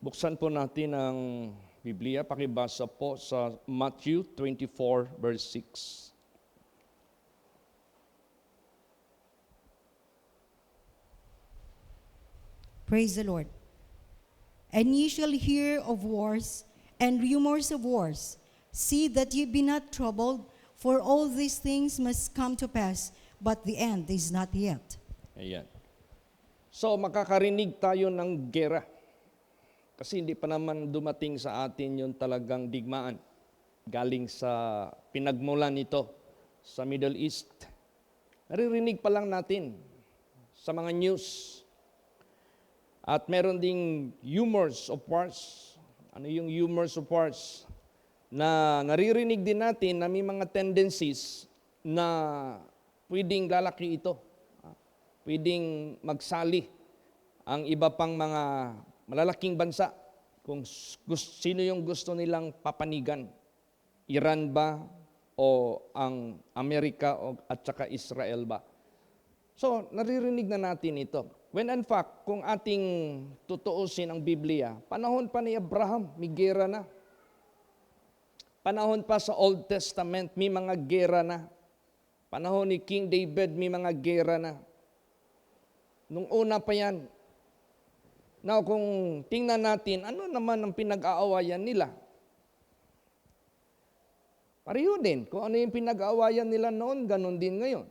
Buksan po natin ang Biblia, pakibasa po sa Matthew 24 verse 6. Praise the Lord. And ye shall hear of wars and rumors of wars. See that ye be not troubled, for all these things must come to pass, but the end is not yet. Ayan. So makakarinig tayo ng gera. Kasi hindi pa naman dumating sa atin yung talagang digmaan. Galing sa pinagmulan nito sa Middle East. Naririnig pa lang natin sa mga news. At meron ding rumors of wars. Ano yung rumors of wars? Na naririnig din natin na may mga tendencies na pwedeng lalaki ito. Pwedeng magsali ang iba pang mga malalaking bansa kung sino yung gusto nilang papanigan. Iran ba o ang Amerika at saka Israel ba? So, naririnig na natin ito. When in fact, kung ating tutuusin ang Biblia, panahon pa ni Abraham, may gera na. Panahon pa sa Old Testament, may mga gera na. Panahon ni King David, may mga gera na. Nung una pa yan. Now, kung tingnan natin, ano naman ang pinag-aawayan nila? Pareho din. Kung ano yung pinag-aawayan nila noon, ganun din ngayon.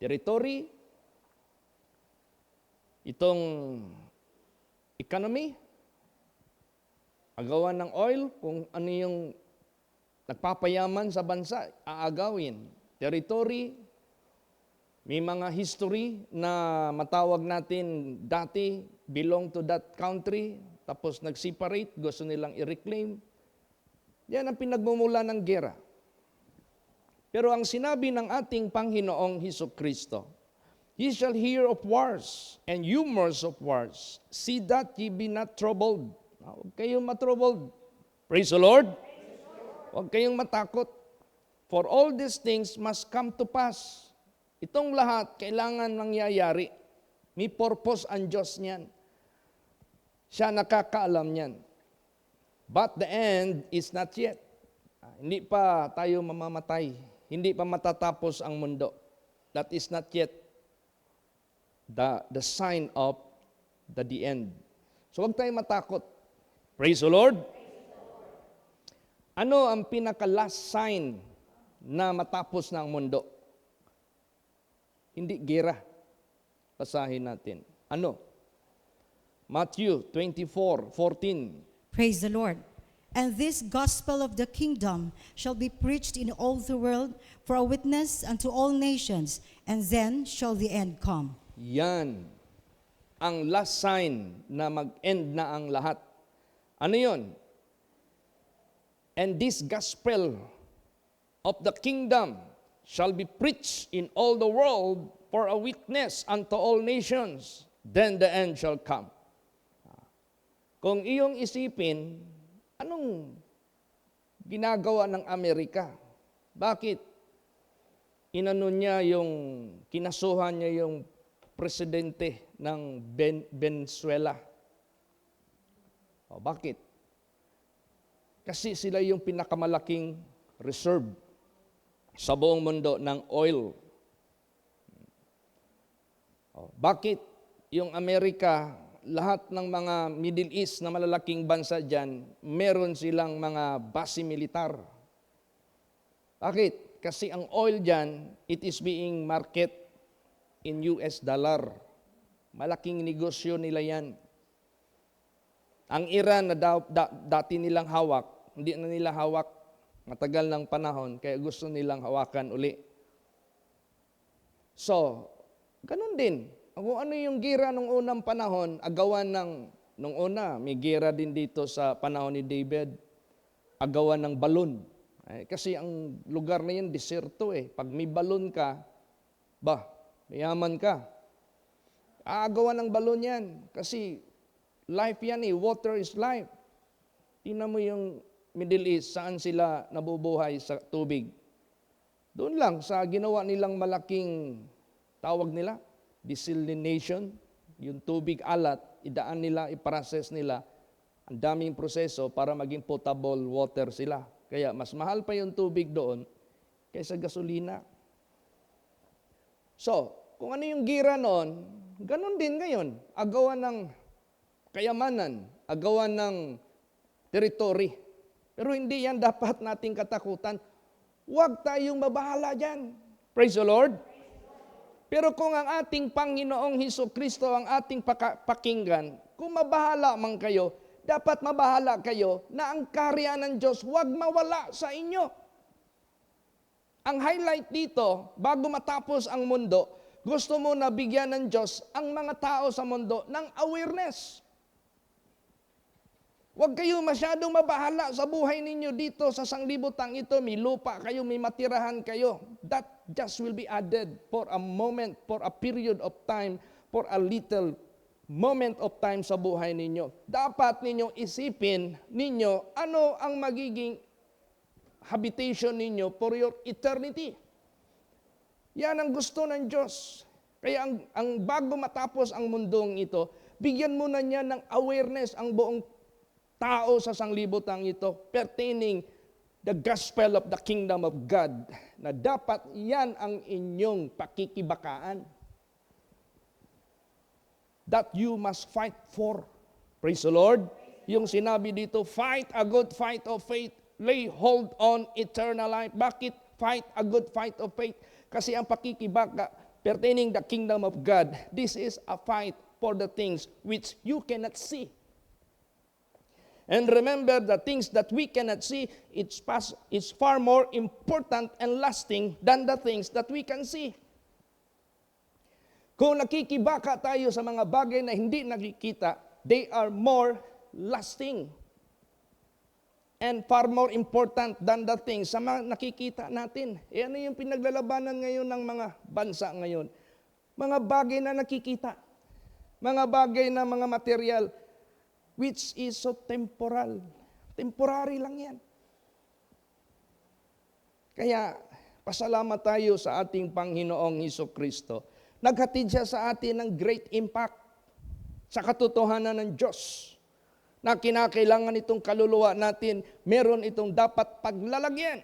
Territory, itong economy, agawan ng oil, kung ano yung nagpapayaman sa bansa, aagawin. Territory, may mga history na matawag natin dati, belong to that country, tapos nag-separate, gusto nilang i-reclaim. Yan ang pinagmumula ng gera. Pero ang sinabi ng ating Panginoong Hesukristo, ye shall hear of wars and rumors of wars. See that ye be not troubled. Huwag kayong matroubled. Praise the Lord. Huwag kayong matakot. For all these things must come to pass. Itong lahat kailangan mangyayari. May purpose ang Diyos niyan. Siya nakakaalam niyan. But the end is not yet. Hindi pa tayo mamamatay. Hindi pa matatapos ang mundo. That is not yet the sign of the end. So huwag tayong matakot. Praise the Lord. Ano ang pinaka-last sign na matapos na ang mundo? Hindi gera. Basahin natin. Ano? Matthew 24:14. Praise the Lord. And this gospel of the kingdom shall be preached in all the world for a witness unto all nations, and then shall the end come. Yan. Ang last sign na mag-end na ang lahat. Ano yun? And this gospel of the kingdom shall be preached in all the world for a witness unto all nations. Then the end shall come. Kung iyong isipin, anong ginagawa ng Amerika? Bakit? Inano niya kinasuhan niya yung presidente ng Venezuela. O, bakit? Kasi sila yung pinakamalaking reserve sa buong mundo ng oil. O, bakit yung Amerika, lahat ng mga Middle East na malalaking bansa dyan, meron silang mga base militar? Bakit? Kasi ang oil dyan, it is being market in US dollar. Malaking negosyo nila yan. Ang Iran na dati nilang hawak, hindi na nila hawak matagal ng panahon, kaya gusto nilang hawakan uli. So, ganun din. Kung ano yung gira nung unang panahon, agawan nung una, may gira din dito sa panahon ni David, agawan ng balon. Kasi ang lugar na yan, deserto eh. Pag may balon ka, mayaman ka. Aagawan ng balon yan. Kasi life yan eh, water is life. Tingnan mo yung Middle East, saan sila nabubuhay sa tubig. Doon lang, sa ginawa nilang malaking, tawag nila, desalination, yung tubig alat, idaan nila, i-process nila. Ang daming proseso para maging potable water sila. Kaya mas mahal pa yung tubig doon kaysa gasolina. So, kung ano yung gira noon, ganun din ngayon. Agawan ng kayamanan, agawan ng teritoryo. Pero hindi yan dapat nating katakutan. Huwag tayong mabahala dyan. Praise the Lord. Pero kung ang ating Panginoong Hesukristo ang ating pakinggan, kung mabahala man kayo, dapat mabahala kayo na ang kaharian ng Diyos huwag mawala sa inyo. Ang highlight dito, bago matapos ang mundo, gusto mo na bigyan ng Diyos ang mga tao sa mundo ng awareness. Huwag kayo masyadong mabahala sa buhay ninyo dito sa sanglibutang ito. May lupa kayo, may matirahan kayo. That just will be added for a moment, for a period of time, for a little moment of time sa buhay ninyo. Dapat ninyong isipin ninyo ano ang magiging habitation ninyo for your eternity. Yan ang gusto ng Diyos. Kaya ang bago matapos ang mundong ito, bigyan mo na niya ng awareness ang buong tao sa sanglibutang ito pertaining the gospel of the kingdom of God na dapat yan ang inyong pakikibakaan. That you must fight for. Praise the Lord. Yung sinabi dito, fight a good fight of faith. Lay hold on eternal life. Bakit fight a good fight of faith? Kasi ang pakikibaka pertaining the kingdom of God, this is a fight for the things which you cannot see. And remember, the things that we cannot see, it's far more important and lasting than the things that we can see. Kung nakikibaka tayo sa mga bagay na hindi nakikita, they are more lasting and far more important than the things sa mga nakikita natin. E ano yung pinaglalabanan ngayon ng mga bansa ngayon? Mga bagay na nakikita. Mga bagay na mga material which is so temporal. Temporary lang yan. Kaya, pasalamat tayo sa ating Panginoong Hesukristo. Naghatid siya sa atin ng great impact sa katotohanan ng Diyos na kinakailangan itong kaluluwa natin, meron itong dapat paglalagyan.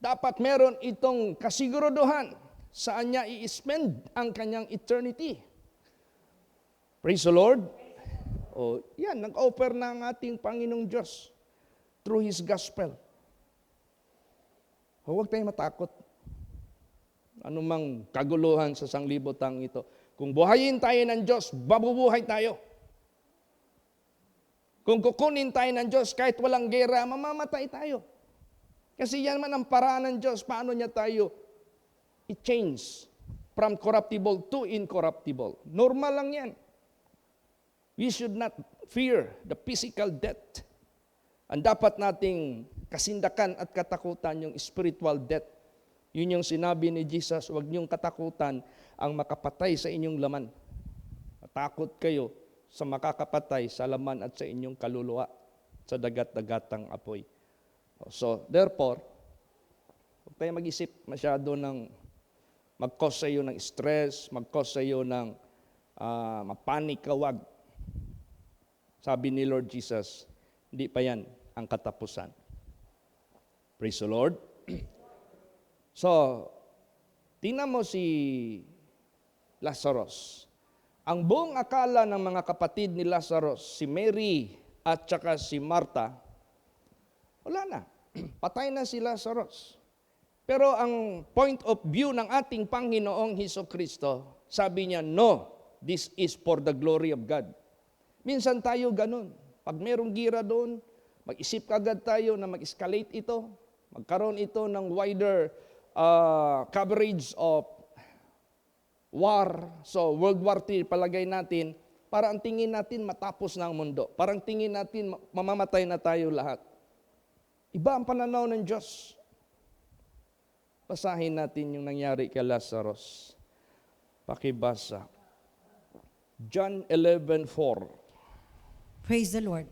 Dapat meron itong kasiguraduhan saan niya i-spend ang kanyang eternity. Praise the Lord. O, yan, nag-offer na ang ating Panginoong Diyos through His gospel. Huwag tayong matakot. Anumang kaguluhan sa sanglibutang ito. Kung buhayin tayo ng Diyos, babubuhay tayo. Kung kukunin tayo ng Diyos, kahit walang gera, mamamatay tayo. Kasi yan man ang paraan ng Diyos, paano niya tayo i-change from corruptible to incorruptible. Normal lang yan. We should not fear the physical death. Ang dapat nating kasindakan at katakutan yung spiritual death. Yun yung sinabi ni Jesus, huwag niyong katakutan ang makapatay sa inyong laman. Matakot kayo sa makakapatay sa laman at sa inyong kaluluwa sa dagat-dagatang apoy. So, therefore, huwag tayo mag-isip masyado ng mag-cause sa iyo ng stress, mag-cause sa iyo ng mapanik ka, wag. Sabi ni Lord Jesus, hindi pa yan ang katapusan. Praise the Lord. So, tingnan mo si Lazarus. Ang buong akala ng mga kapatid ni Lazarus, si Mary at saka si Martha, wala na. Patay na si Lazarus. Pero ang point of view ng ating Panginoong Hesukristo, sabi niya, no, this is for the glory of God. Minsan tayo ganun. Pag merong gira doon, mag-isip kagad tayo na mag-escalate ito, magkaroon ito ng wider coverage of war. So, World War III, palagay natin, para ang tingin natin matapos na ang mundo. Parang tingin natin mamamatay na tayo lahat. Iba ang pananaw ng Diyos. Basahin natin yung nangyari kay Lazarus. Pakibasa. John 11:4. Praise the Lord.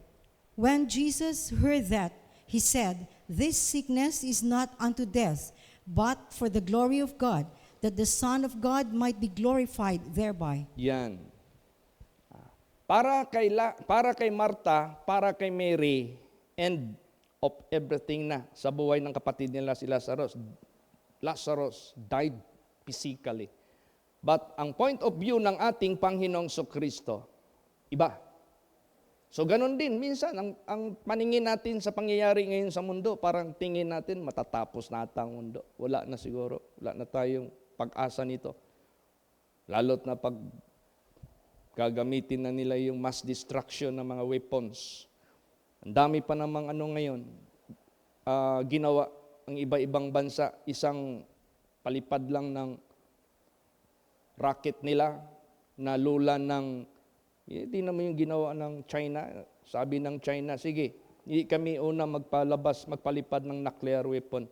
When Jesus heard that, he said, "This sickness is not unto death, but for the glory of God, that the Son of God might be glorified thereby." Yan. para kay Martha, para kay Mary, end of everything na sa buhay ng kapatid nila si Lazarus. Lazarus died physically. But ang point of view ng ating Panginoong Kristo, iba. So ganun din, minsan ang paningin natin sa pangyayari ngayon sa mundo, parang tingin natin matatapos na ata ang mundo. Wala na siguro, wala na tayong pag-asa nito. Lalo't na pag gagamitin na nila yung mass destruction ng mga weapons. Ang dami pa namang ngayon, ginawa ang iba-ibang bansa, isang palipad lang ng rocket nila, nalula ng, hindi naman yung ginawa ng China. Sabi ng China, sige, hindi kami una magpalipad ng nuclear weapon.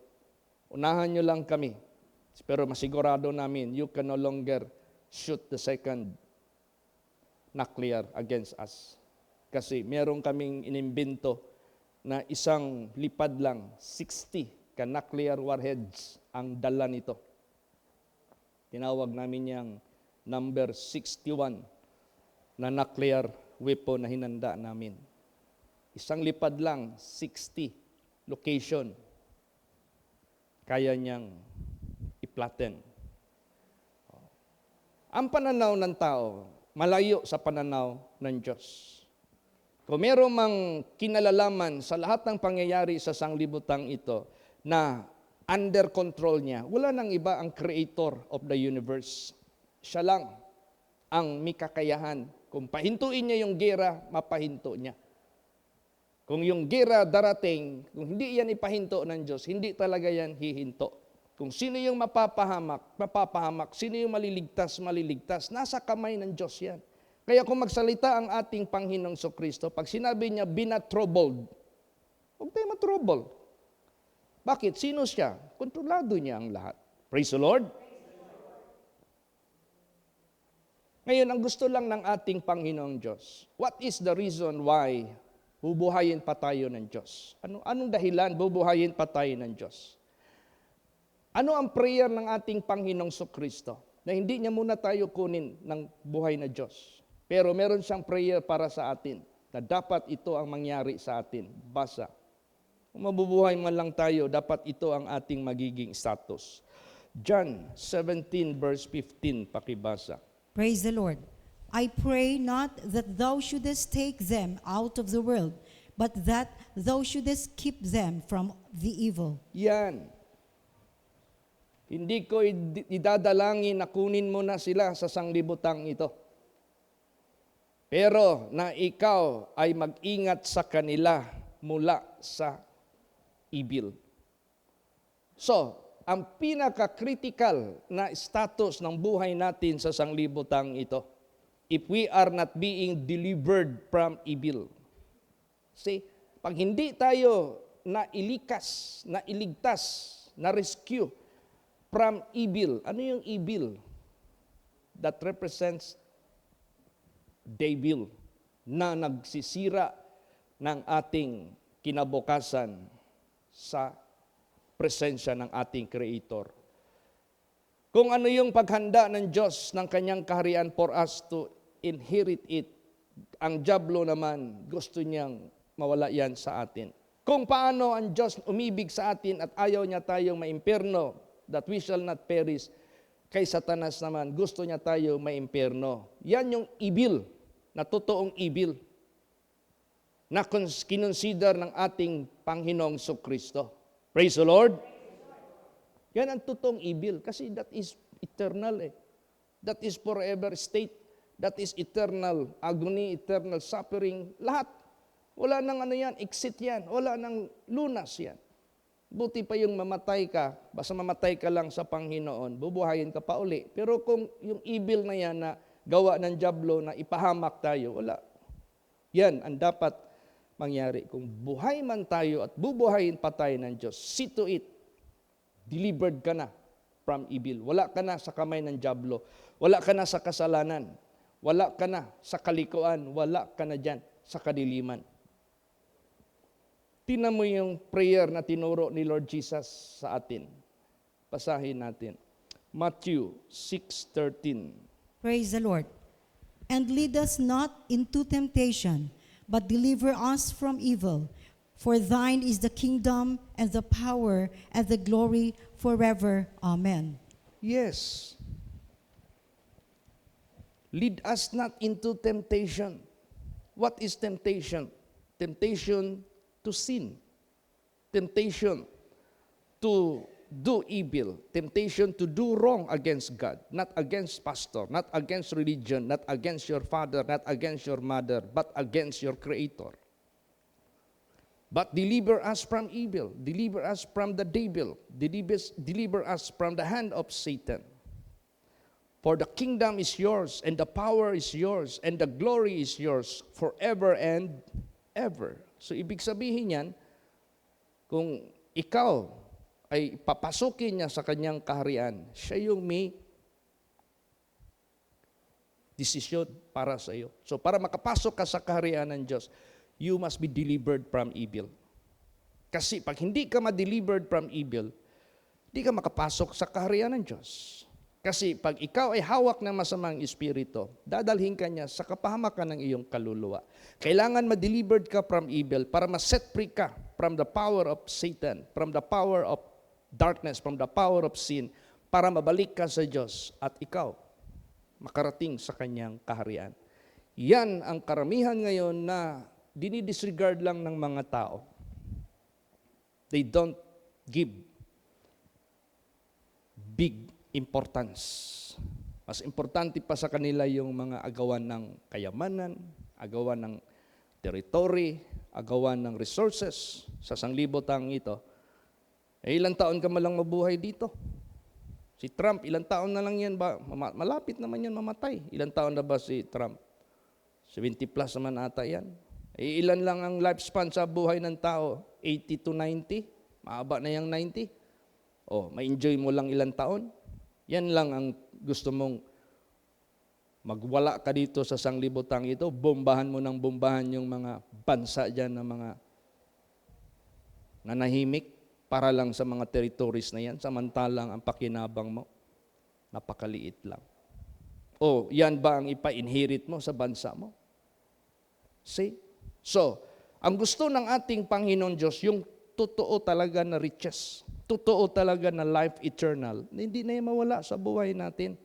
Unahan nyo lang kami. Pero masigurado namin, you can no longer shoot the second nuclear against us. Kasi meron kaming inimbento na isang lipad lang, 60 ka-nuclear warheads ang dala nito. Tinawag namin yang number 61 na nuclear weapon na hinanda namin. Isang lipad lang, 60 location. Kaya niyang i-flatten. Ang pananaw ng tao, malayo sa pananaw ng Diyos. Kung meron mang kinalalaman sa lahat ng pangyayari sa sanglibutang ito na under control niya, wala nang iba ang creator of the universe. Siya lang ang may kakayahan. Kung pahintuin niya yung gera, mapahinto niya. Kung yung gera darating, kung hindi yan ipahinto ng Diyos, hindi talaga yan hihinto. Kung sino yung mapapahamak, sino yung maliligtas, nasa kamay ng Diyos yan. Kaya kung magsalita ang ating Panginoong Kristo, pag sinabi niya, be not troubled, huwag tayo matrouble. Bakit? Sino siya? Kontrolado niya ang lahat. Praise the Lord. Ngayon, ang gusto lang ng ating Panginoong Diyos, what is the reason why bubuhayin pa tayo ng Diyos? Anong dahilan bubuhayin pa tayo ng Diyos? Ano ang prayer ng ating Panginoong Kristo? Na hindi niya muna tayo kunin ng buhay na Diyos. Pero meron siyang prayer para sa atin na dapat ito ang mangyari sa atin. Basa. Kung mabubuhay man lang tayo, dapat ito ang ating magiging status. John 17 verse 15, pakibasa. Praise the Lord. I pray not that thou shouldest take them out of the world, but that thou shouldest keep them from the evil. Yan. Hindi ko idadalangin na kunin mo na sila sa sanglibutang ito. Pero na ikaw ay mag-ingat sa kanila mula sa evil. So, ang pinaka-critical na status ng buhay natin sa sanglibutang ito, if we are not being delivered from evil. See, pag hindi tayo nailikas, nailigtas, na-rescue from evil. Ano yung evil? That represents devil na nagsisira ng ating kinabukasan sa presensya ng ating Creator. Kung ano yung paghanda ng Diyos ng kanyang kaharian for us to inherit it, ang diablo naman gusto niyang mawala yan sa atin. Kung paano ang Diyos umibig sa atin at ayaw niya tayong maimpyerno, that we shall not perish, kay Satanas naman, gusto niya tayo maimpyerno. Yan yung evil, na totoong evil, na kinonsider ng ating Panginoong Kristo. Praise the Lord. Yan ang totoong evil, kasi that is eternal That is forever state. That is eternal agony, eternal suffering, lahat. Wala nang yan, exit yan. Wala nang lunas yan. Buti pa yung mamatay ka, basta mamatay ka lang sa Panginoon, bubuhayin ka pa uli. Pero kung yung evil na yan na gawa ng diablo na ipahamak tayo, wala. Yan ang dapat mangyari. Kung buhay man tayo at bubuhayin pa tayo ng Diyos, see to it, delivered ka na from evil. Wala ka na sa kamay ng diablo. Wala ka na sa kasalanan. Wala ka na sa kalikuan. Wala ka na dyan sa kadiliman. Tingnan mo yung prayer na tinuro ni Lord Jesus sa atin. Basahin natin. Matthew 6:13. Praise the Lord. and lead us not into temptation, but deliver us from evil. For thine is the kingdom and the power and the glory forever. Amen. Yes. Lead us not into temptation. What is temptation? Temptation to sin. Temptation to do evil, temptation to do wrong against God, not against pastor, not against religion, not against your father, not against your mother, but against your Creator. But deliver us from evil, deliver us from the devil, deliver us from the hand of Satan. For the kingdom is yours, and the power is yours, and the glory is yours, forever and ever. So ibig sabihin yan, kung ikaw ay papasukin niya sa kanyang kaharian, siya yung may desisyon para sa iyo. So para makapasok ka sa kaharian ng Diyos, you must be delivered from evil. Kasi pag hindi ka ma-delivered from evil, hindi ka makapasok sa kaharian ng Diyos. Kasi pag ikaw ay hawak ng masamang espiritu, dadalhin ka niya sa kapahamakan ng iyong kaluluwa. Kailangan ma-delivered ka from evil para ma-set free ka from the power of Satan, from the power of darkness, from the power of sin, para mabalik ka sa Diyos at ikaw makarating sa kanyang kaharian. Yan ang karamihan ngayon na dinidisregard lang ng mga tao. They don't give big importance. Mas importante pa sa kanila yung mga agawan ng kayamanan, agawan ng territory, agawan ng resources sa sanglibotang ito. Ilang taon ka malang mabuhay dito? Si Trump, ilang taon na lang yan ba? Malapit naman yan mamatay. Ilang taon na ba si Trump? 70 plus naman ata yan. Ilan lang ang lifespan sa buhay ng tao? 80 to 90? Mahaba na yung 90? Ma-enjoy mo lang ilang taon? Yan lang ang gusto mong magwala ka dito sa sanglibotang ito, bombahan mo ng bombahan yung mga bansa dyan na mga nanahimik para lang sa mga territories na yan, samantalang ang pakinabang mo, napakaliit lang. Yan ba ang ipa-inherit mo sa bansa mo? See? So, ang gusto ng ating Panginoon Diyos, yung totoo talaga na riches, totoo talaga na life eternal, hindi na yung mawala sa buhay natin.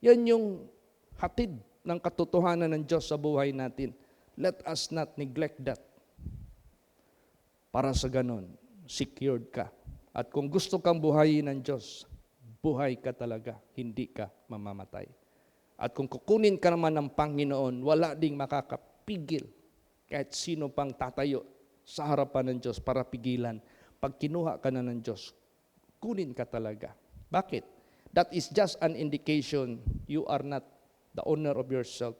Yan yung hatid ng katotohanan ng Diyos sa buhay natin. Let us not neglect that. Para sa ganon, secured ka. At kung gusto kang buhayin ng Diyos, buhay ka talaga, hindi ka mamamatay. At kung kukunin ka naman ng Panginoon, wala ding makakapigil kahit sino pang tatayo sa harapan ng Diyos para pigilan. Pag kinuha ka na ng Diyos, kunin ka talaga. Bakit? That is just an indication you are not the owner of yourself.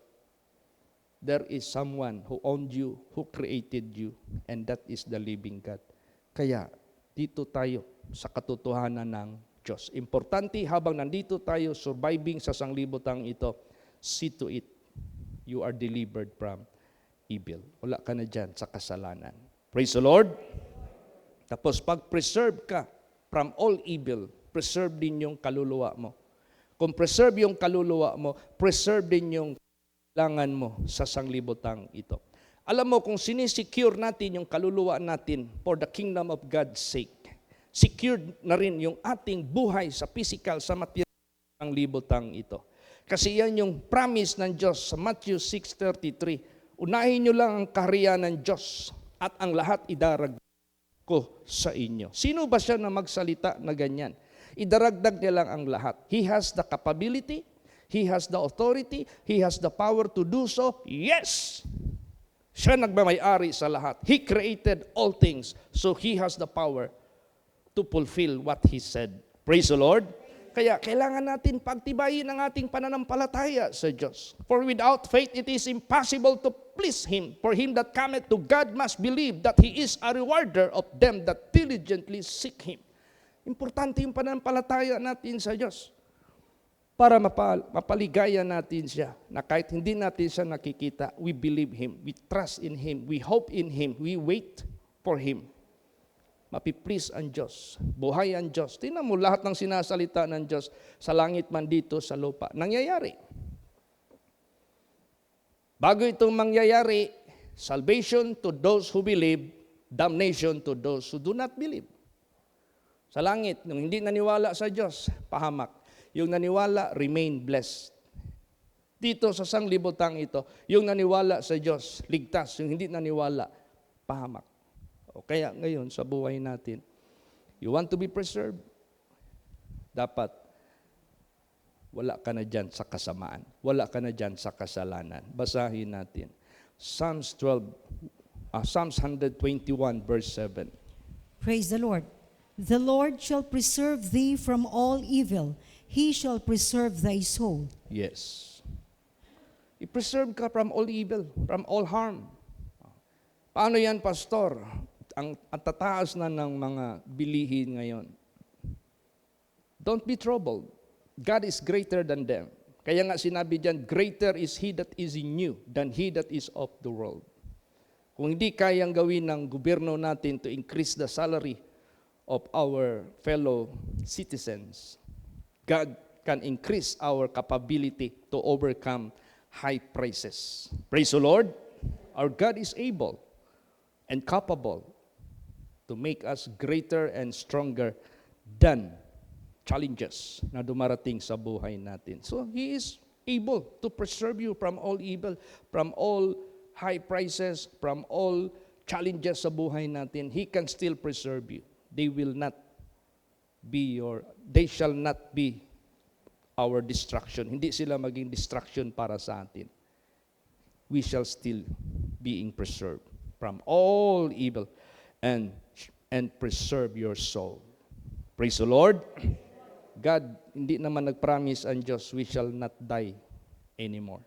There is someone who owned you, who created you, and that is the living God. Kaya, dito tayo sa katotohanan ng Diyos. Importante habang nandito tayo surviving sa sanglibotang ito, see to it, you are delivered from evil. Wala ka na dyan sa kasalanan. Praise the Lord. Tapos pag-preserve ka from all evil, preserve din yung kaluluwa mo. Kung preserve yung kaluluwa mo, preserve din yung kailangan mo sa sanglibotang ito. Alam mo, kung sinisecure natin yung kaluluwa natin for the kingdom of God's sake, secured na rin yung ating buhay sa physical, sa material ng libotang ito. Kasi yan yung promise ng Diyos sa Matthew 6:33. Unahin nyo lang ang kaharian ng Diyos at ang lahat idaragdag ko sa inyo. Sino ba siya na magsalita na ganyan? Idaragdag niya lang ang lahat. He has the capability, He has the authority, He has the power to do so. Yes! Siya nagmamayari sa lahat. He created all things, so He has the power to fulfill what He said. Praise the Lord. Kaya kailangan natin pagtibayin ang ating pananampalataya sa Diyos. For without faith, it is impossible to please Him. For him that cometh to God must believe that He is a rewarder of them that diligently seek Him. Importante yung pananampalataya natin sa Diyos para mapaligaya natin siya, na kahit hindi natin siya nakikita, we believe Him, we trust in Him, we hope in Him, we wait for Him. Mapiplease ang Diyos, buhay ang Diyos. Tingnan mo lahat ng sinasalita ng Diyos sa langit man dito sa lupa. Nangyayari. Bago itong mangyayari, salvation to those who believe, damnation to those who do not believe. Sa langit, nung hindi naniwala sa Diyos, pahamak. Yung naniwala, remain blessed. Dito sa sanglibutang ito, yung naniwala sa Diyos, ligtas. Yung hindi naniwala, pahamak. O kaya ngayon, sa buhay natin, you want to be preserved, dapat wala ka na dyan sa kasamaan. Wala ka na dyan sa kasalanan. Basahin natin. Psalms 121 verse 7. Praise the Lord. The Lord shall preserve thee from all evil. He shall preserve thy soul. Yes. I-preserve ka from all evil, from all harm. Paano yan, Pastor? Ang tataas na ng mga bilihin ngayon. Don't be troubled. God is greater than them. Kaya nga sinabi diyan, greater is He that is in you than he that is of the world. Kung hindi kayang gawin ng gobyerno natin to increase the salary of our fellow citizens, God can increase our capability to overcome high prices. Praise the Lord. Our God is able and capable to make us greater and stronger than challenges na dumarating sa buhay natin. So, He is able to preserve you from all evil, from all high prices, from all challenges sa buhay natin. He can still preserve you. They shall not be our destruction. Hindi sila maging destruction para sa atin. We shall still being preserved from all evil and preserve your soul. Praise the Lord. God, hindi naman nag-promise ang Diyos, we shall not die anymore.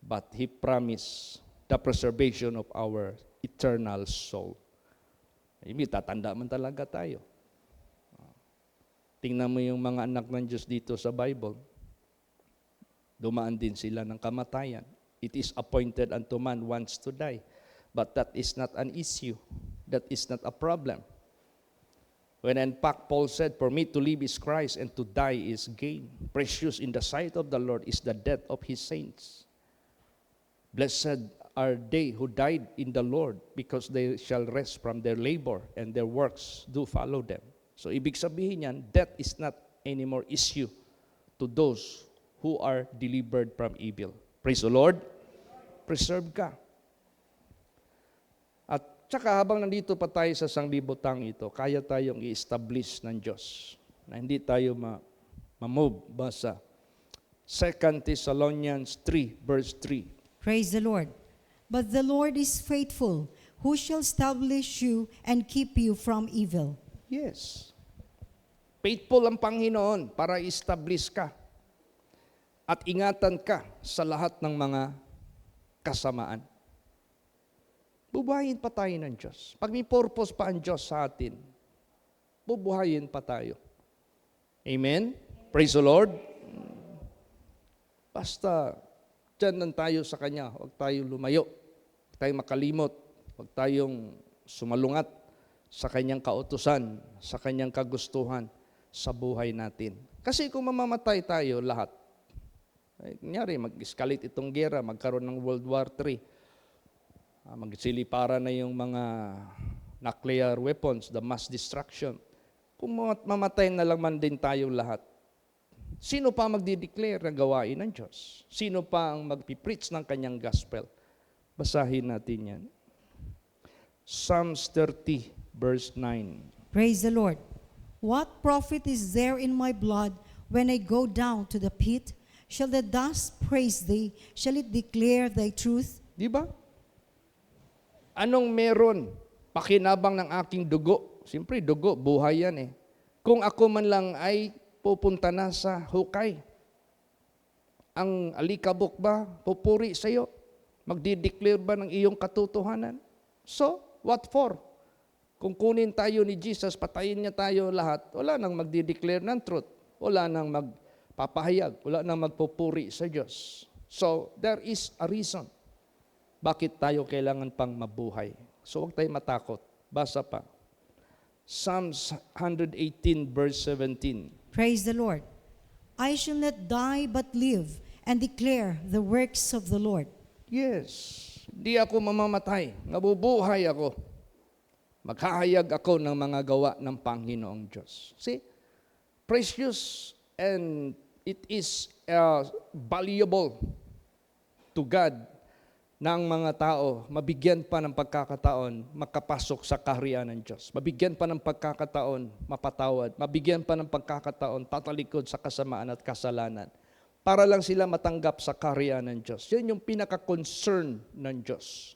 But He promised the preservation of our eternal soul. Hindi, tatanda man talaga tayo. Tingnan mo yung mga anak ng Diyos dito sa Bible. Dumaan din sila ng kamatayan. It is appointed unto man once to die. But that is not an issue. That is not a problem. When in fact Paul said, for me to live is Christ and to die is gain. Precious in the sight of the Lord is the death of His saints. Blessed are they who died in the Lord, because they shall rest from their labor and their works do follow them. So ibig sabihin yan, death is not anymore issue to those who are delivered from evil. Praise the Lord. Preserve ka. At tsaka habang nandito pa tayo sa sanglibutang ito, kaya tayong i-establish ng Diyos na hindi tayo ma-move. Basa 2 Thessalonians 3 verse 3. Praise the Lord. But the Lord is faithful, who shall establish you and keep you from evil. Yes. Faithful ang Panginoon para i-establish ka at ingatan ka sa lahat ng mga kasamaan. Bubuhayin pa tayo ng Diyos. Pag may purpose pa ang Diyos sa atin, bubuhayin pa tayo. Amen? Praise the Lord. Basta, dyan lang tayo sa Kanya. Huwag tayong lumayo. Huwag tayong makalimot. Huwag tayong sumalungat sa Kanyang kautusan, sa Kanyang kagustuhan sa buhay natin. Kasi kung mamamatay tayo lahat, kunyari, mag-escalate itong gera, magkaroon ng World War III, magsiliparan na yung mga nuclear weapons, the mass destruction. Kung mamatay na lang man din tayo lahat, sino pa magdi-declare ng gawain ng Diyos? Sino pa ang magpipreach ng Kanyang gospel? Basahin natin yan. Psalms 30, verse 9. Praise the Lord. What profit is there in my blood when I go down to the pit? Shall the dust praise thee? Shall it declare thy truth? Di ba? Anong meron? Pakinabang ng aking dugo. Siyempre, dugo, buhay yan eh. Kung ako man lang ay pupunta na sa hukay, ang alikabok ba pupuri sa iyo? Magdi-declare ba ng iyong katotohanan? So, what for? Kung kunin tayo ni Jesus, patayin niya tayo lahat, wala nang magdi-declare ng truth. Wala nang magpapahayag. Wala nang magpupuri sa Diyos. So, there is a reason bakit tayo kailangan pang mabuhay. So, huwag tayo matakot. Basa pa. Psalms 118 verse 17. Praise the Lord. I shall not die but live and declare the works of the Lord. Yes, di ako mamamatay, nabubuhay ako. Maghahayag ako ng mga gawa ng Panginoong Diyos. See, precious and it is valuable to God na ang mga tao mabigyan pa ng pagkakataon makapasok sa kaharian ng Diyos. Mabigyan pa ng pagkakataon mapatawad. Mabigyan pa ng pagkakataon tatalikod sa kasamaan at kasalanan. Para lang sila matanggap sa kaharian ng Diyos. Yan yung pinaka-concern ng Diyos.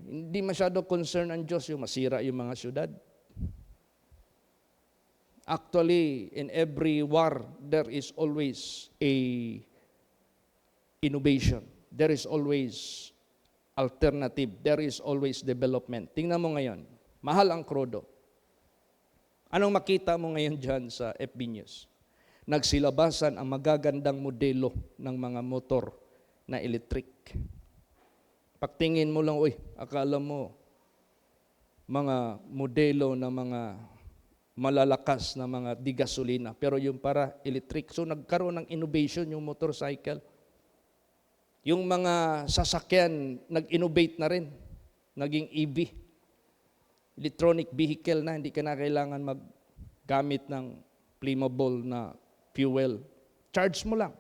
Hindi masyado concern ng Diyos yung masira yung mga syudad. Actually, in every war, there is always a innovation. There is always alternative. There is always development. Tingnan mo ngayon, mahal ang krudo. Anong makita mo ngayon dyan sa FB News? Nagsilabasan ang magagandang modelo ng mga motor na electric. Pagtingin mo lang, akala mo, mga modelo na mga malalakas na mga di gasolina, pero yung para electric. So nagkaroon ng innovation yung motorcycle. Yung mga sasakyan, nag-innovate na rin. Naging EV. Electronic vehicle na, hindi ka na kailangan maggamit ng flammable na fuel. Charge mo lang.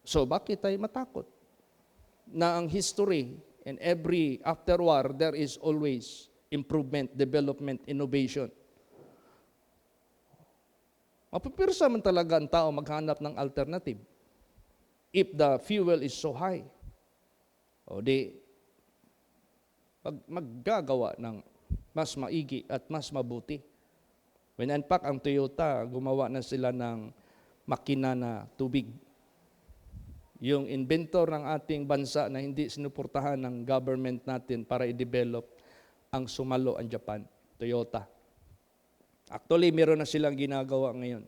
So bakit tayo matakot? Na ang history and every after war, there is always improvement, development, innovation. Mapipirsa man talaga ang tao maghanap ng alternative. If the fuel is so high, o di, maggagawa ng mas maigi at mas mabuti. When in fact, ang Toyota, gumawa na sila ng makina na tubig. Yung inventor ng ating bansa na hindi sinuportahan ng government natin para i-develop ang sumalo ang Japan, Toyota. Actually, meron na silang ginagawa ngayon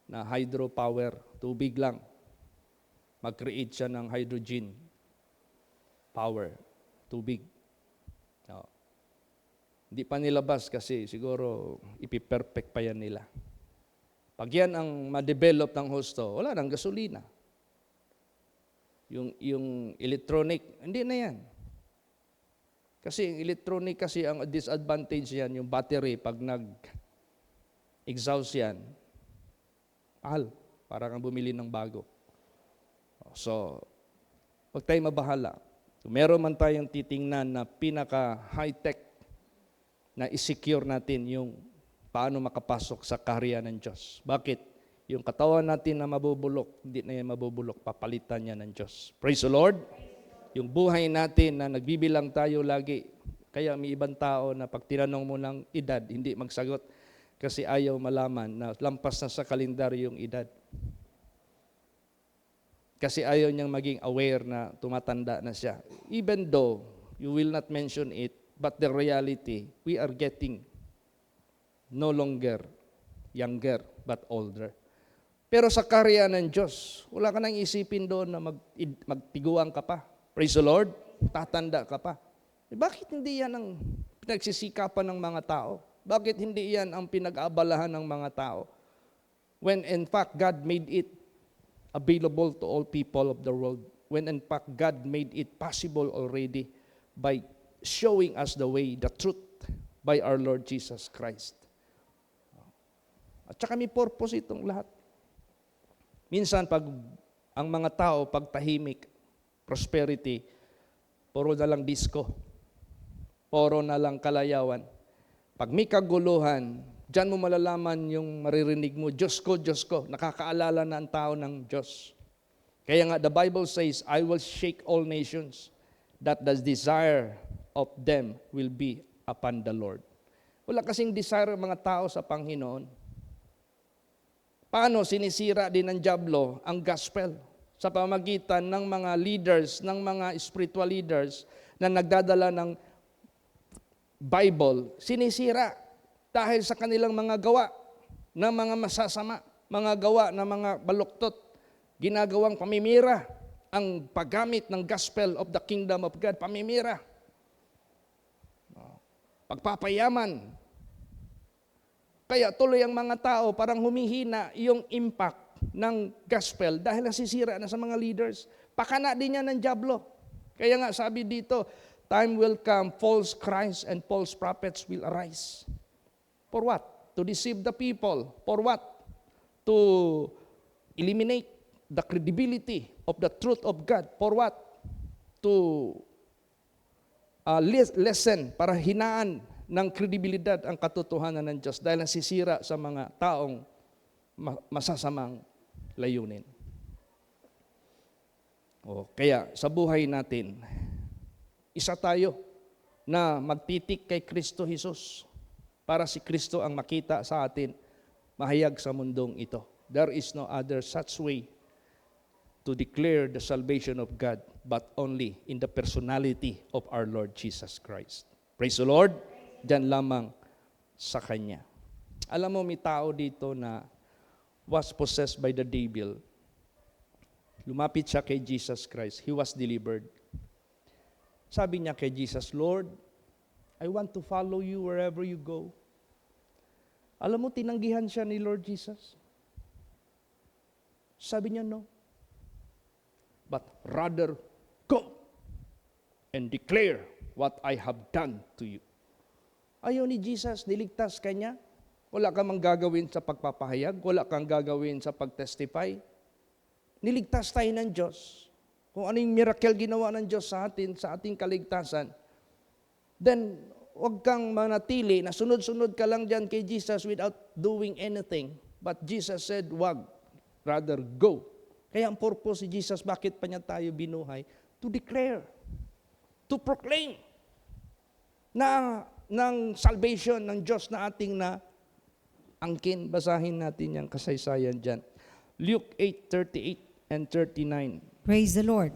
na hydropower, tubig lang. Mag-create siya ng hydrogen power, tubig. No. Hindi pa nilabas kasi siguro ipiperfect pa yan nila. Pag yan ang ma-develop ng husto, wala nang gasolina. Yung electronic, hindi na yan. Kasi yung electronic kasi ang disadvantage yan, yung battery, pag nag-exhaust yan, mahal. Parang ang bumili ng bago. So, huwag tayo mabahala. Kung meron man tayong titingnan na pinaka-high-tech na i-secure natin yung paano makapasok sa kaharian ng Diyos. Bakit? Yung katawan natin na mabubulok, hindi na yan mabubulok, papalitan niya ng Diyos. Praise the Lord! Yung buhay natin na nagbibilang tayo lagi, kaya may ibang tao na pag tinanong mo ng edad, hindi magsagot kasi ayaw malaman na lampas na sa kalendaryo yung edad. Kasi ayaw niyang maging aware na tumatanda na siya. Even though you will not mention it, but the reality, we are getting no longer younger, but older. Pero sa kaharian ng Diyos, wala ka nang isipin doon na magtiguan ka pa. Praise the Lord, tatanda ka pa. Bakit hindi yan ang pinagsisikapan ng mga tao? Bakit hindi yan ang pinag-aabalahan ng mga tao? When in fact, God made it available to all people of the world. When in fact, God made it possible already by showing us the way, the truth, by our Lord Jesus Christ. At saka may purpose itong lahat. Minsan, pag ang mga tao, pag tahimik, prosperity, puro na lang disco, puro na lang kalayawan. Pag may kaguluhan, diyan mo malalaman yung maririnig mo, Diyos ko, nakakaalala na ang tao ng Diyos. Kaya nga, the Bible says, I will shake all nations, that the desire of them will be upon the Lord. Wala kasing desire ng mga tao sa Panginoon. Paano sinisira din ng dyablo ang gospel sa pamagitan ng mga leaders, ng mga spiritual leaders na nagdadala ng Bible, sinisira dahil sa kanilang mga gawa ng mga masasama, mga gawa ng mga baluktot, ginagawang pamimira, ang paggamit ng gospel of the kingdom of God, pamimira. Pagpapayaman. Kaya tuloy ang mga tao parang humihina yung impact ng gospel dahil nasisira na sa mga leaders. Pakana din yan ng dyablo. Kaya nga sabi dito, time will come, false Christ and false prophets will arise. For what? To deceive the people. For what? To eliminate the credibility of the truth of God. For what? To lessen, para hinaan ng kredibilidad ang katotohanan ng Diyos dahil nasisira sa mga taong masasamang layunin. Kaya sa buhay natin, isa tayo na magtitik kay Kristo Jesus para si Kristo ang makita sa atin, mahayag sa mundong ito. There is no other such way to declare the salvation of God but only in the personality of our Lord Jesus Christ. Praise the Lord. Diyan lamang sa Kanya. Alam mo, may tao dito na was possessed by the devil. Lumapit siya kay Jesus Christ. He was delivered. Sabi niya kay Jesus, Lord, I want to follow you wherever you go. Alam mo, tinanggihan siya ni Lord Jesus. Sabi niya, no. But rather, go and declare what I have done to you. Ayaw ni Jesus, niligtas ka niya. Wala kang gagawin sa pagpapahayag, wala kang gagawin sa pagtestify. Niligtas tayo ng Diyos. Kung ano yung miracle ginawa ng Diyos sa atin, sa ating kaligtasan, then huwag kang manatili na sunod-sunod ka lang dyan kay Jesus without doing anything. But Jesus said, wag, rather go. Kaya ang purpose si Jesus, bakit pa niya tayo binuhay? To declare, to proclaim na ng salvation ng Diyos na ating na angkin. Basahin natin yung kasaysayan dyan. Luke 8:38 and 39. Praise the Lord.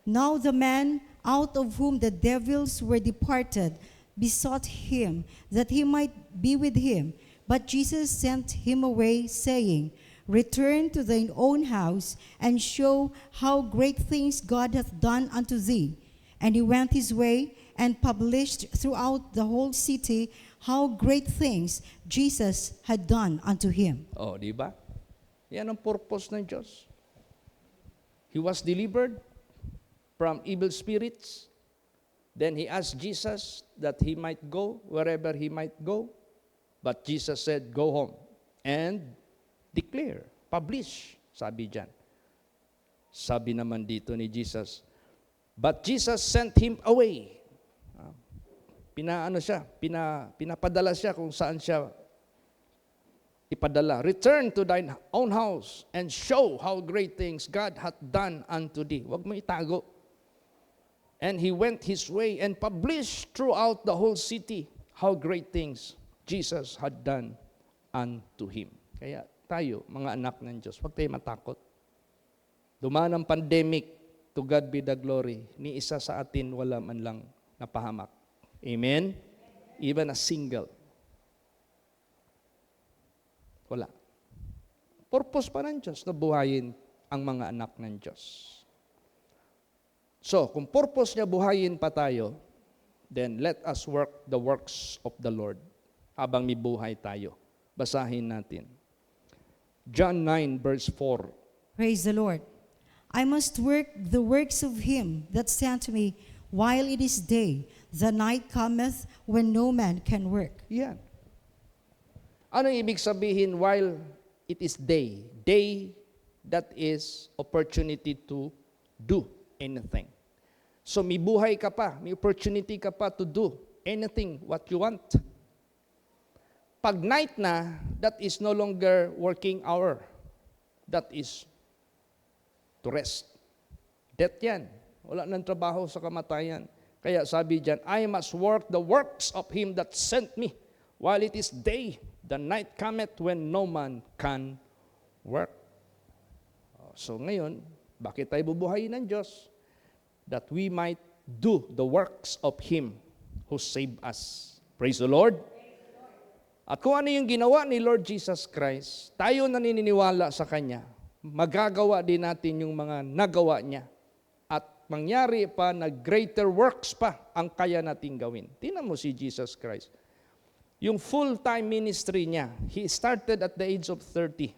Now the man out of whom the devils were departed besought him that he might be with him. But Jesus sent him away, saying, Return to thine own house, and show how great things God hath done unto thee. And he went his way, and published throughout the whole city how great things Jesus had done unto him. Di ba? Yan ang purpose ng Diyos. He was delivered from evil spirits. Then he asked Jesus that he might go wherever he might go. But Jesus said, go home and declare, publish, sabi dyan. Sabi naman dito ni Jesus, but Jesus sent him away. Pinapadala siya kung saan siya ipadala. Return to thine own house and show how great things God hath done unto thee. Huwag mo itago. And he went his way and published throughout the whole city how great things Jesus had done unto him. Kaya tayo, mga anak ng Diyos, huwag tayo matakot. Dumaan ang pandemic, to God be the glory. Ni isa sa atin wala man lang napahamak. Amen? Even a single. Wala. Purpose pa ng Diyos na buhayin ang mga anak ng Diyos. So, kung purpose niya buhayin pa tayo, then let us work the works of the Lord habang may buhay tayo. Basahin natin. John 9 verse 4. Praise the Lord. I must work the works of him that sent me while it is day. The night cometh when no man can work. Yan. Ano ibig sabihin while it is day? Day, that is opportunity to do anything. So may buhay ka pa, may opportunity ka pa to do anything what you want. Pag night na, that is no longer working hour. That is to rest. Death yan. Wala nang trabaho sa kamatayan. Kaya sabi dyan, I must work the works of him that sent me while it is day. The night cometh when no man can work. So ngayon, bakit tayo bubuhayin ng Diyos? That we might do the works of him who saved us. Praise the Lord. At kung ano yung ginawa ni Lord Jesus Christ, tayo naniniwala sa Kanya, magagawa din natin yung mga nagawa niya. At mangyari pa na greater works pa ang kaya nating gawin. Tingnan mo si Jesus Christ. Yung full-time ministry niya, he started at the age of 30.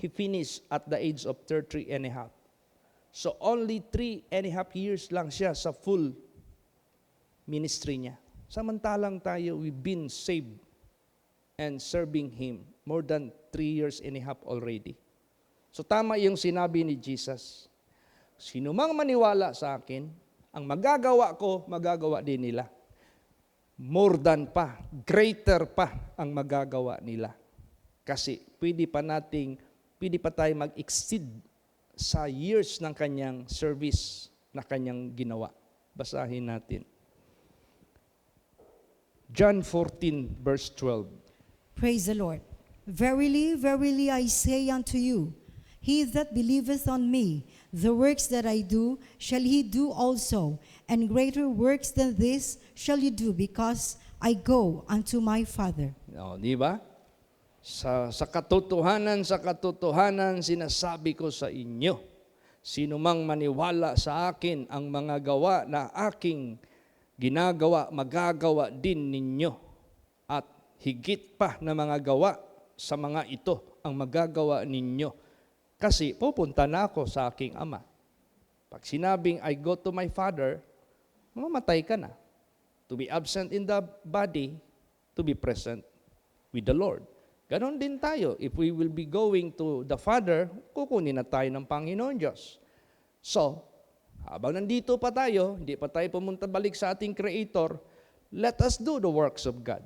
he finished at the age of 33 and a half. So only 3.5 years lang siya sa full ministry niya. Samantalang tayo, we've been saved and serving Him more than 3.5 years already. So tama yung sinabi ni Jesus. Sino mang maniwala sa akin, ang magagawa ko, magagawa din nila. More than pa, greater pa ang magagawa nila. Kasi pwede pa tayo mag-exceed sa years ng kanyang service na kanyang ginawa. Basahin natin. John 14, verse 12. Praise the Lord. Verily, verily, I say unto you, he that believeth on me, the works that I do, shall he do also, and greater works than this shall you do, because I go unto my Father. No, di ba? Sa katotohanan, sinasabi ko sa inyo, sino mang maniwala sa akin, ang mga gawa na aking ginagawa, magagawa din ninyo. At higit pa na mga gawa sa mga ito ang magagawa ninyo. Kasi pupunta na ako sa aking Ama. Pag sinabing, I go to my Father, mamamatay ka na. To be absent in the body, to be present with the Lord. Ganon din tayo. If we will be going to the Father, kukunin na tayo ng Panginoon Diyos. So, habang nandito pa tayo, hindi pa tayo pumunta balik sa ating Creator, let us do the works of God.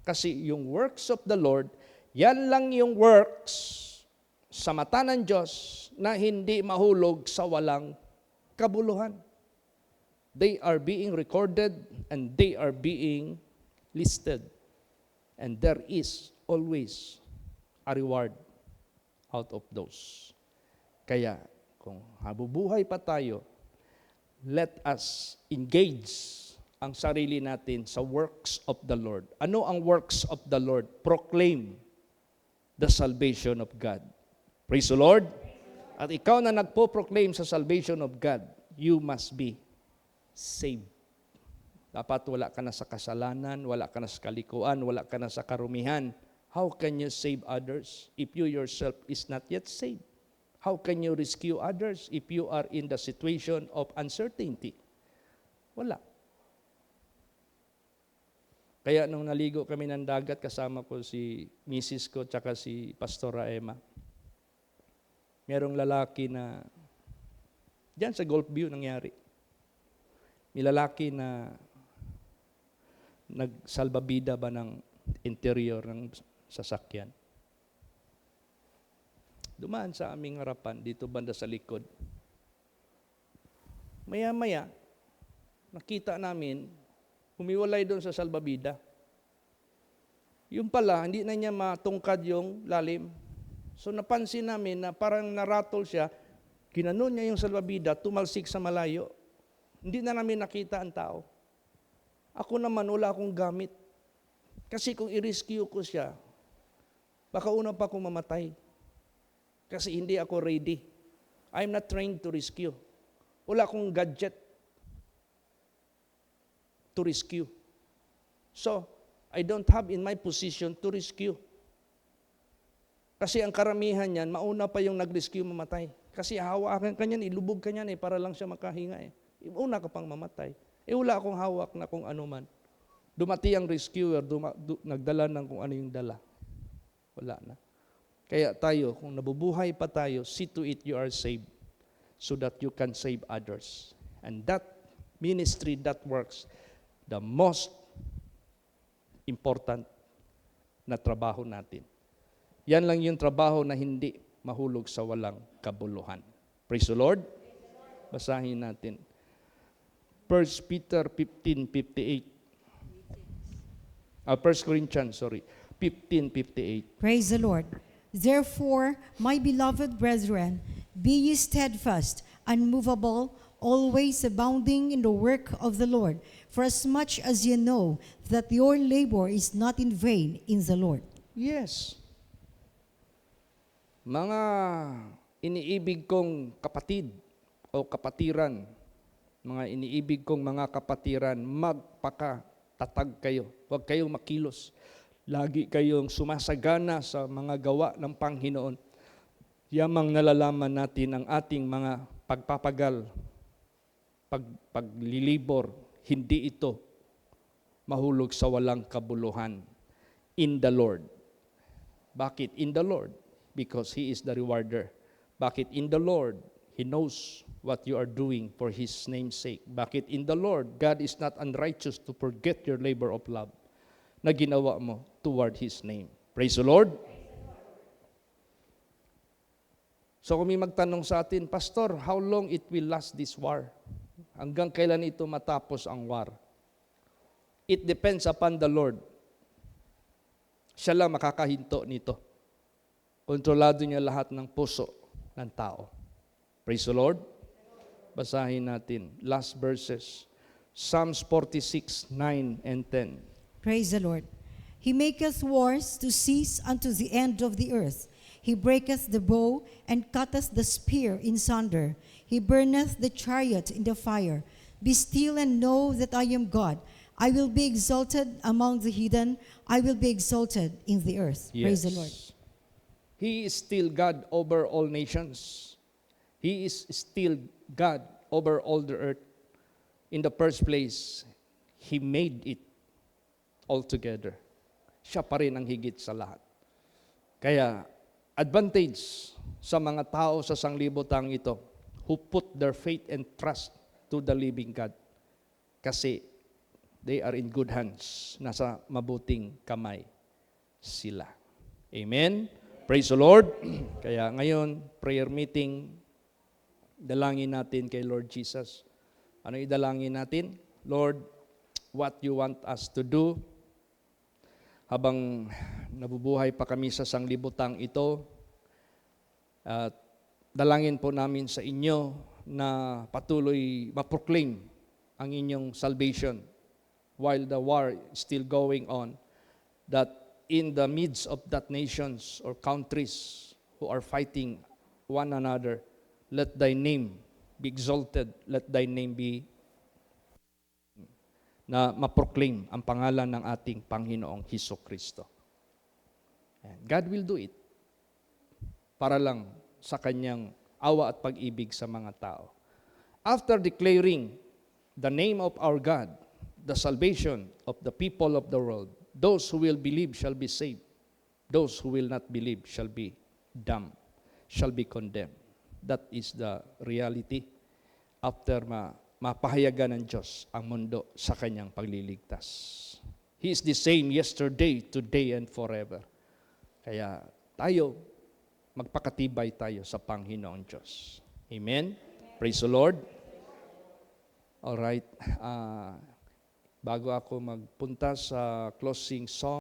Kasi yung works of the Lord, yan lang yung works sa mata ng Diyos na hindi mahulog sa walang kabuluhan. They are being recorded and they are being listed. And there is always a reward out of those. Kaya, kung habubuhay pa tayo, let us engage ang sarili natin sa works of the Lord. Ano ang works of the Lord? Proclaim the salvation of God. Praise the Lord. At ikaw na nagpo-proclaim sa salvation of God, you must be saved. Dapat wala ka na sa kasalanan, wala ka na sa kalikuan, wala ka na sa karumihan. How can you save others if you yourself is not yet saved? How can you rescue others if you are in the situation of uncertainty? Wala. Kaya nung naligo kami ng dagat, kasama ko si Mrs. ko tsaka si Pastora Emma. Merong lalaki na, diyan sa Gulf View nangyari. May lalaki na nagsalbabida ba ng interior ng sasakyan. Dumaan sa aming harapan, dito banda sa likod. Maya-maya, nakita namin, humiwalay doon sa salbabida. Yung pala, hindi na niya matungkad yung lalim. So napansin namin na parang naratol siya, ginanon niya yung salbabida, tumalsik sa malayo. Hindi na namin nakita ang tao. Ako naman, wala akong gamit. Kasi kung i-rescue ko siya, baka una pa akong mamatay. Kasi hindi ako ready. I'm not trained to rescue. Wala akong gadget to rescue. So, I don't have in my position to rescue. Kasi ang karamihan niyan, mauna pa yung nag-rescue mamatay. Kasi hawakan ka niyan, ilubog ka niyan para lang siya makahinga Una ka pang mamatay. Wala akong hawak na kung ano man. Dumati ang rescuer, nagdala ng kung ano yung dala. Wala na. Kaya tayo, kung nabubuhay pa tayo, see to it you are saved so that you can save others. And that ministry, that works, the most important na trabaho natin. Yan lang yung trabaho na hindi mahulog sa walang kabuluhan. Praise the Lord. Basahin natin. 1 Peter 15:58. 1 Corinthians, 15:58. Praise the Lord. Therefore, my beloved brethren, be ye steadfast, unmovable, always abounding in the work of the Lord, for as much as ye know that your labor is not in vain in the Lord. Yes. Mga iniibig kong kapatid o kapatiran, mga iniibig kong mga kapatiran, magpakatatag kayo. Huwag kayong makilos. Lagi kayong sumasagana sa mga gawa ng Panginoon. yamang nalalaman natin ang ating mga pagpapagal, paglilibor, hindi ito mahulog sa walang kabuluhan in the Lord. Bakit in the Lord? Because He is the rewarder. Bakit in the Lord? He knows what you are doing for His name's sake. Bakit in the Lord? God is not unrighteous to forget your labor of love na ginawa mo toward His name. Praise the Lord. So kung may magtanong sa atin, Pastor, how long it will last this war? Hanggang kailan ito matapos ang war? It depends upon the Lord. Siya lang makakahinto nito. Kontrolado niya lahat ng puso ng tao. Praise the Lord. Basahin natin. Last verses. Psalms 46, 9 and 10. Praise the Lord. He maketh wars to cease unto the end of the earth. He breaketh the bow and cutteth the spear in sunder. He burneth the chariot in the fire. Be still and know that I am God. I will be exalted among the heathen. I will be exalted in the earth. Praise the Lord. He is still God over all nations. He is still God over all the earth. In the first place, He made it all together. Siya pa rin ang higit sa lahat. Kaya, advantage sa mga tao sa sanglibotang ito who put their faith and trust to the living God. Kasi they are in good hands. Nasa mabuting kamay sila. Amen? Praise the Lord. Kaya ngayon, prayer meeting, dalangin natin kay Lord Jesus. Ano idalangin natin? Lord, what you want us to do habang nabubuhay pa kami sa sanglibutang ito, at dalangin po namin sa inyo na patuloy ma-proclaim ang inyong salvation while the war is still going on, that in the midst of that nations or countries who are fighting one another, let thy name be exalted, let thy name be na ma-proclaim ang pangalan ng ating Panginoong Hesukristo. God will do it para lang sa kanyang awa at pag-ibig sa mga tao. After declaring the name of our God, the salvation of the people of the world, those who will believe shall be saved. Those who will not believe shall be damned, shall be condemned. That is the reality after mapahayagan ng Diyos ang mundo sa kanyang pagliligtas. He is the same yesterday, today, and forever. Kaya tayo, magpakatibay tayo sa Panginoong Diyos. Amen? Praise the Lord. Alright. Bago ako magpunta sa closing song,